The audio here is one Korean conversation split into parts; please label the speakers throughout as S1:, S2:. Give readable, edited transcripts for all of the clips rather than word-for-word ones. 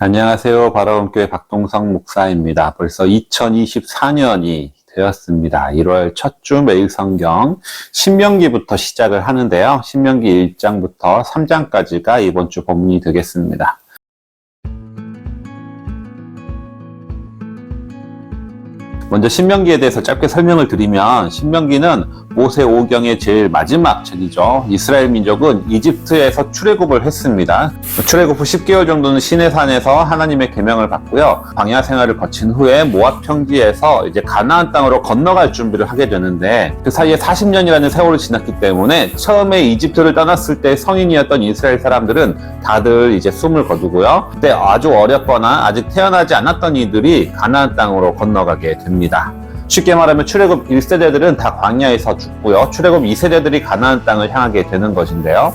S1: 안녕하세요. 바라봄교회 박동성 목사입니다. 벌써 2024년이 되었습니다. 1월 첫 주 매일 성경 신명기부터 시작을 하는데요. 신명기 1장부터 3장까지가 이번 주 본문이 되겠습니다. 먼저 신명기에 대해서 짧게 설명을 드리면, 신명기는 모세 오경의 제일 마지막 책이죠. 이스라엘 민족은 이집트에서 출애굽을 했습니다. 출애굽 후 10개월 정도는 시내산에서 하나님의 계명을 받고요. 광야 생활을 거친 후에 모압 평지에서 이제 가나안 땅으로 건너갈 준비를 하게 되는데, 그 사이에 40년이라는 세월이 지났기 때문에 처음에 이집트를 떠났을 때 성인이었던 이스라엘 사람들은 다들 이제 숨을 거두고요. 그때 아주 어렸거나 아직 태어나지 않았던 이들이 가나안 땅으로 건너가게 됩니다. 쉽게 말하면 출애굽 1세대들은 다 광야에서 죽고요. 출애굽 2세대들이 가나안 땅을 향하게 되는 것인데요.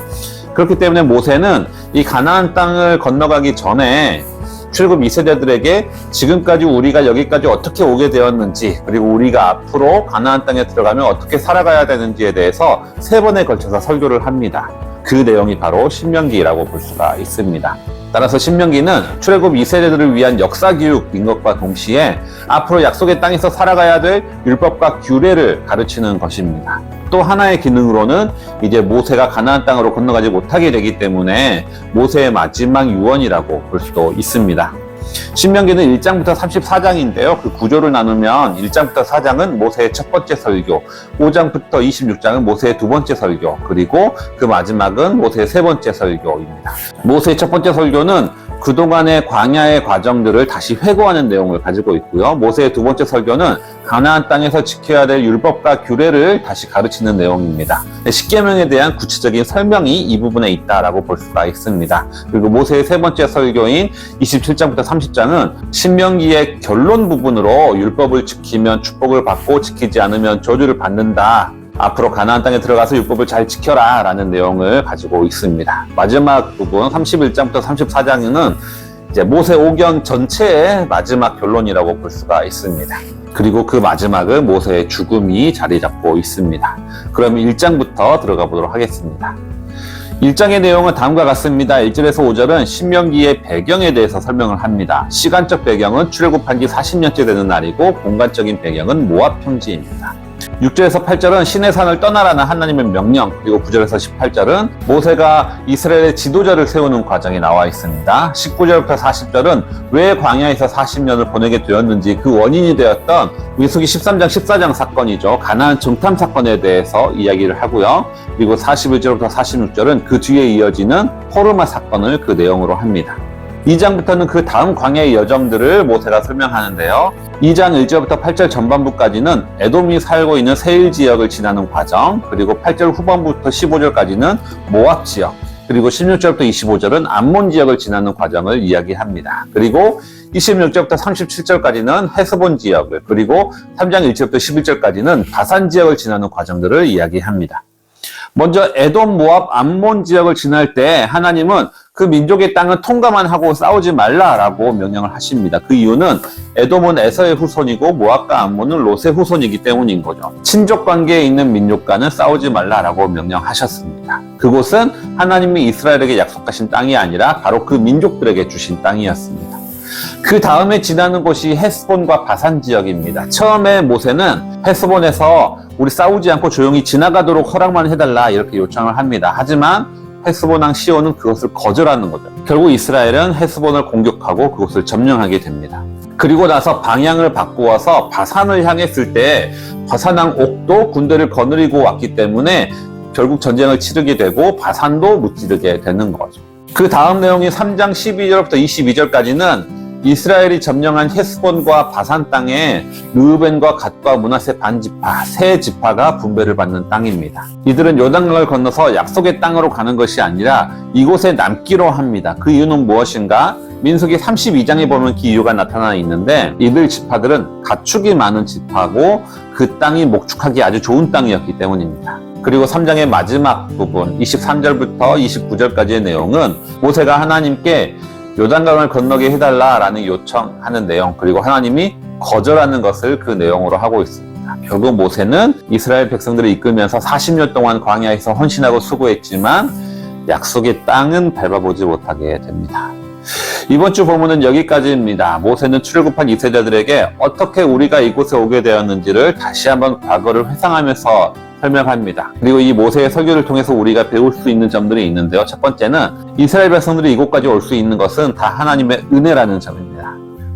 S1: 그렇기 때문에 모세는 이 가나안 땅을 건너가기 전에 출애굽 2세대들에게 지금까지 우리가 여기까지 어떻게 오게 되었는지, 그리고 우리가 앞으로 가나안 땅에 들어가면 어떻게 살아가야 되는지에 대해서 3번에 걸쳐서 설교를 합니다. 그 내용이 바로 신명기라고 볼 수가 있습니다. 따라서 신명기는 출애굽 2세대들을 위한 역사교육인 것과 동시에 앞으로 약속의 땅에서 살아가야 될 율법과 규례를 가르치는 것입니다. 또 하나의 기능으로는 이제 모세가 가나안 땅으로 건너가지 못하게 되기 때문에 모세의 마지막 유언이라고 볼 수도 있습니다. 신명기는 1장부터 34장인데요. 그 구조를 나누면 1장부터 4장은 모세의 첫 번째 설교, 5장부터 26장은 모세의 두 번째 설교, 그리고 그 마지막은 모세의 세 번째 설교입니다. 모세의 첫 번째 설교는 그동안의 광야의 과정들을 다시 회고하는 내용을 가지고 있고요. 모세의 두 번째 설교는 가나안 땅에서 지켜야 될 율법과 규례를 다시 가르치는 내용입니다. 십계명에 대한 구체적인 설명이 이 부분에 있다라고 볼 수가 있습니다. 그리고 모세의 세 번째 설교인 27장부터 30장은 신명기의 결론 부분으로 율법을 지키면 축복을 받고 지키지 않으면 저주를 받는다, 앞으로 가나안 땅에 들어가서 율법을 잘 지켜라 라는 내용을 가지고 있습니다. 마지막 부분 31장부터 34장은 이제 모세 오경 전체의 마지막 결론이라고 볼 수가 있습니다. 그리고 그 마지막은 모세의 죽음이 자리 잡고 있습니다. 그럼 1장부터 들어가 보도록 하겠습니다. 1장의 내용은 다음과 같습니다. 1절에서 5절은 신명기의 배경에 대해서 설명을 합니다. 시간적 배경은 출애굽한 지 40년째 되는 날이고, 공간적인 배경은 모압 평지입니다. 6절에서 8절은 시내산을 떠나라는 하나님의 명령, 그리고 9절에서 18절은 모세가 이스라엘의 지도자를 세우는 과정이 나와 있습니다. 19절부터 40절은 왜 광야에서 40년을 보내게 되었는지 그 원인이 되었던 민수기 13장 14장 사건이죠. 가나안 정탐 사건에 대해서 이야기를 하고요. 그리고 41절부터 46절은 그 뒤에 이어지는 호르마 사건을 그 내용으로 합니다. 2장부터는 그 다음 광야의 여정들을 모세가 설명하는데요. 2장 1절부터 8절 전반부까지는 에돔이 살고 있는 세일 지역을 지나는 과정, 그리고 8절 후반부부터 15절까지는 모압 지역, 그리고 16절부터 25절은 암몬 지역을 지나는 과정을 이야기합니다. 그리고 26절부터 37절까지는 헤스본 지역을, 그리고 3장 1절부터 11절까지는 바산 지역을 지나는 과정들을 이야기합니다. 먼저 에돔, 모압, 암몬 지역을 지날 때 하나님은 그 민족의 땅은 통과만 하고 싸우지 말라라고 명령을 하십니다. 그 이유는 에돔은 에서의 후손이고 모압과 암몬은 롯의 후손이기 때문인 거죠. 친족 관계에 있는 민족과는 싸우지 말라라고 명령하셨습니다. 그곳은 하나님이 이스라엘에게 약속하신 땅이 아니라 바로 그 민족들에게 주신 땅이었습니다. 그 다음에 지나는 곳이 헤스본과 바산 지역입니다. 처음에 모세는 헤스본에서 우리 싸우지 않고 조용히 지나가도록 허락만 해달라 이렇게 요청을 합니다. 하지만 헤스본 왕 시온은 그것을 거절하는 거죠. 결국 이스라엘은 헤스본을 공격하고 그곳을 점령하게 됩니다. 그리고 나서 방향을 바꾸어서 바산을 향했을 때 바산 왕 옥도 군대를 거느리고 왔기 때문에 결국 전쟁을 치르게 되고 바산도 무찌르게 되는 거죠. 그 다음 내용이 3장 12절부터 22절까지는 이스라엘이 점령한 헤스본과 바산 땅에 르우벤과 갓과 므낫세 반지파, 세 지파가 분배를 받는 땅입니다. 이들은 요단강을 건너서 약속의 땅으로 가는 것이 아니라 이곳에 남기로 합니다. 그 이유는 무엇인가? 민수기 32장에 보면 그 이유가 나타나 있는데, 이들 지파들은 가축이 많은 지파고 그 땅이 목축하기 아주 좋은 땅이었기 때문입니다. 그리고 3장의 마지막 부분 23절부터 29절까지의 내용은 모세가 하나님께 요단강을 건너게 해달라라는 요청하는 내용, 그리고 하나님이 거절하는 것을 그 내용으로 하고 있습니다. 결국 모세는 이스라엘 백성들을 이끌면서 40년 동안 광야에서 헌신하고 수고했지만 약속의 땅은 밟아보지 못하게 됩니다. 이번 주 본문은 여기까지입니다. 모세는 출애굽한 이세대들에게 어떻게 우리가 이곳에 오게 되었는지를 다시 한번 과거를 회상하면서 설명합니다. 그리고 이 모세의 설교를 통해서 우리가 배울 수 있는 점들이 있는데요. 첫 번째는 이스라엘 백성들이 이곳까지 올 수 있는 것은 다 하나님의 은혜라는 점입니다.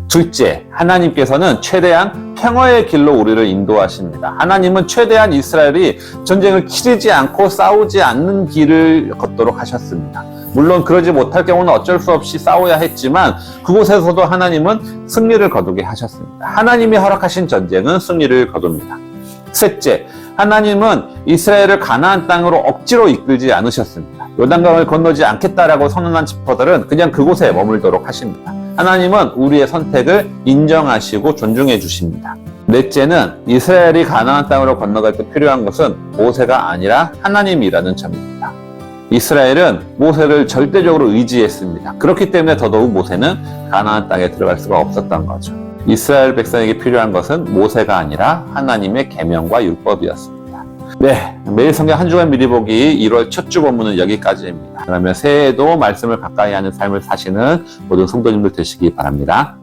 S1: 둘째, 하나님께서는 최대한 평화의 길로 우리를 인도하십니다. 하나님은 최대한 이스라엘이 전쟁을 치르지 않고 싸우지 않는 길을 걷도록 하셨습니다. 물론 그러지 못할 경우는 어쩔 수 없이 싸워야 했지만 그곳에서도 하나님은 승리를 거두게 하셨습니다. 하나님이 허락하신 전쟁은 승리를 거둡니다. 셋째, 하나님은 이스라엘을 가나안 땅으로 억지로 이끌지 않으셨습니다. 요단강을 건너지 않겠다라고 선언한 지파들은 그냥 그곳에 머물도록 하십니다. 하나님은 우리의 선택을 인정하시고 존중해 주십니다. 넷째는 이스라엘이 가나안 땅으로 건너갈 때 필요한 것은 모세가 아니라 하나님이라는 점입니다. 이스라엘은 모세를 절대적으로 의지했습니다. 그렇기 때문에 더더욱 모세는 가나안 땅에 들어갈 수가 없었던 거죠. 이스라엘 백성에게 필요한 것은 모세가 아니라 하나님의 계명과 율법이었습니다. 네, 매일 성경 한 주간 미리 보기 1월 첫 주 본문은 여기까지입니다. 그러면 새해에도 말씀을 가까이 하는 삶을 사시는 모든 성도님들 되시기 바랍니다.